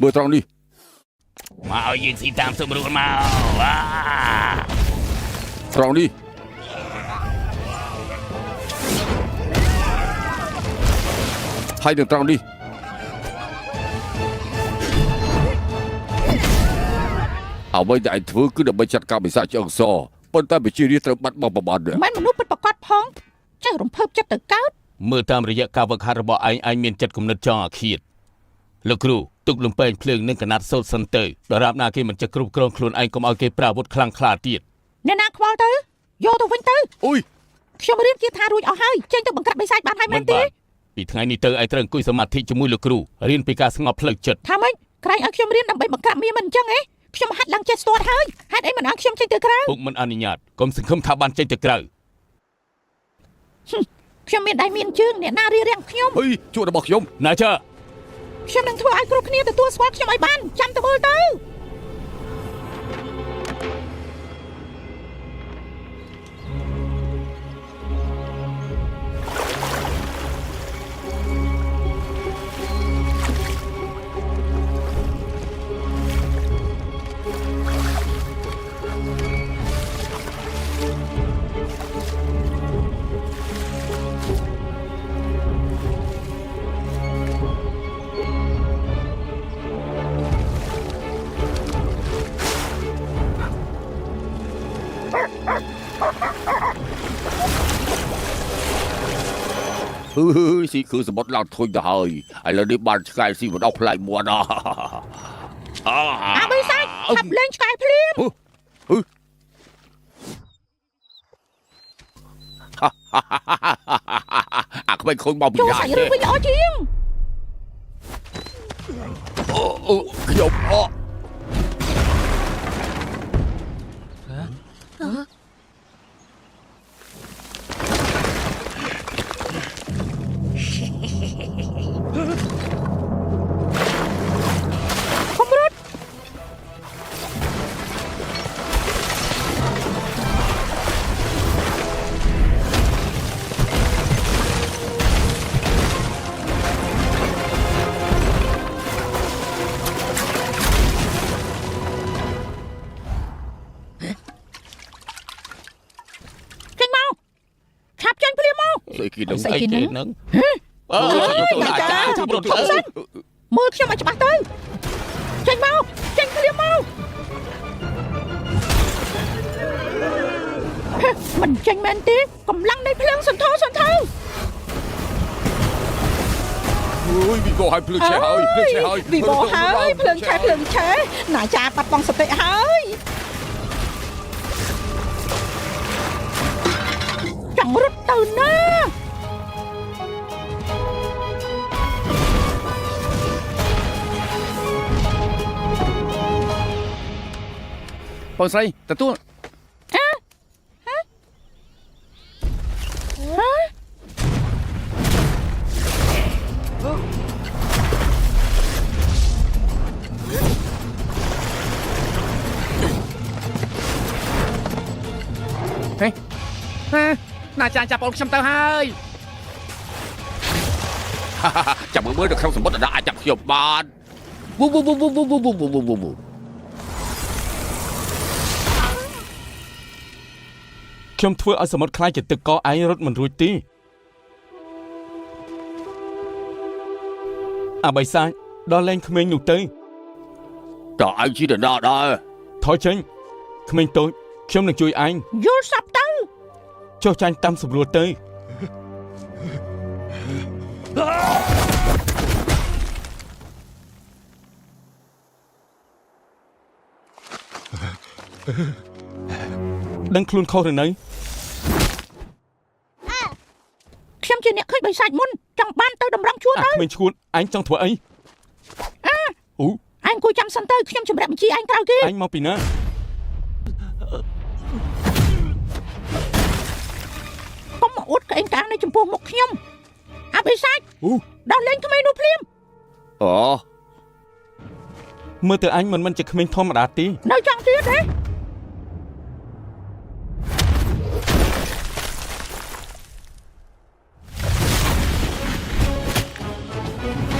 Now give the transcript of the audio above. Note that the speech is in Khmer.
មើលត្រង់នេះមកឲ្យយើងស៊ីតាមសម្រួលមកត្រង់នេះហើយនៅត្រង់នេះអ្វីដែលឯងធ្វើគឺដើម្បីចាត់ការបិសាចឆ្អឹងសប៉ុន្តែប្រជារាស្ត្រត្រូវបាត់បង់ប្រមាណមិនមនុស្សពិតប្រាកដផងចេះរំភើបចិត្តទៅកើតមើលតាមរយៈការវឹកហាត់របស់ឯងមានចិត្តគំនិតចង់អាឃាតលោកគ្រូទុកលំពេងភ្លើងនឹងកណាត់សូត្រសិនទៅដរាបណាគេមិនចេះគ្រប់គ្រងខ្លួនឯងកុំឲ្យគេប្រើអាវុធខ្លាំងក្លាទៀតអ្នកណាខ្វល់ទៅយកទៅវិញទៅអុយខ្ញុំរៀនគាថារួចអស់ហើយចេញទៅបង្ក្រាបបិសាចបានហើយមែនទេពីថ្ងៃនេះទៅឯងត្រូវអង្គុយសមាធិជាមួយលោកគ្រូរៀនពីការស្ងប់ផ្លូវចិត្តថាម៉េចក្រែងឲ្យខ្ញុំរៀនដើម្បីបង្ក្រាបមានមិនអញ្ចឹងហ៎ខ្ញុំហាត់ឡើងចេះស្ទាត់ហើយហេតុអីមិនឲ្យខ្ញុំចេញទៅក្រៅពុកមិនអនុញ្ញាតកុំសង្ឃឹមថាបានចេញទៅក្រៅខ្ញុំមានដៃមានជើងអ្នកណារៀបរៀងខ្ញុំអុយជួររបស់ខ្ញុំណាចាខ្ញុំនឹងធ្វើឲ្យគ្រប់គ្នាទទួលស្គាល់ខ្ញុំឲ្យបានចាំទៅមើលទៅស៊ីគឺសមុទ្រឡើងធុញទៅហើយឥឡូវនេះបានឆ្កែស៊ីមិនអស់ខ្លាញ់មាត់អាបិសាចឆាប់លេងឆ្កែភ្លាមអាក្មេងខូចមកពីយ៉ាទេចូលវិញល្អជាងខ្ញុំស្អីគេហ្នឹងអាចារ្យចាំរត់ទៅមើលខ្ញុំឲ្យច្បាស់ទៅចេញមកចេញភ្លាមមកមិនចេញមែនទេកម្លាំងនៃភ្លើងសន្ធោសន្ធៅអូយវិបោឲ្យភ្លើងឆេះហើយភ្លើងឆេះហើយវិបោហើយភ្លើងឆេះណាចាបាត់បង់សតិហើយចង់រត់ទៅណាបងស្រីទទួលណាចាចាប់បងខ្ញុំទៅហើយចាំមើលនៅក្នុងសមុទ្រអាចចាប់ខ្ញុំបានវូខ្ញុំធ្វើឲ្យសមុទ្រខ្លាយជាទឹកកកឯងរត់មិនរួចទេអាបិសាចដល់លែងក្មេងនោះទៅតើឯងជានរណាដែរថយចេញក្មេងតូចខ្ញុំនឹងជួយឯងយល់សັບទៅចុះចាញ់តាមស្រួលទៅដឹងខ្លួនខុសឬនៅខ្ញុំជាអ្នកឃើញបិសាចមុនចង់បានទៅតម្រង់ជួរទៅក្មេងឈួតឯងចង់ធ្វើអីអូឯងគួរចាំសិនទៅខ្ញុំជម្រាបបញ្ជាឯងក្រោយគេឯងមកពីណាកុំមកអួតក្អេងកាងនៅចំពោះមុខខ្ញុំអាបិសាចដល់លេងក្មេងនោះភ្លាមអូមើលទៅអញមិនជាក្មេងធម្មតាទេនៅចង់ទៀតទេ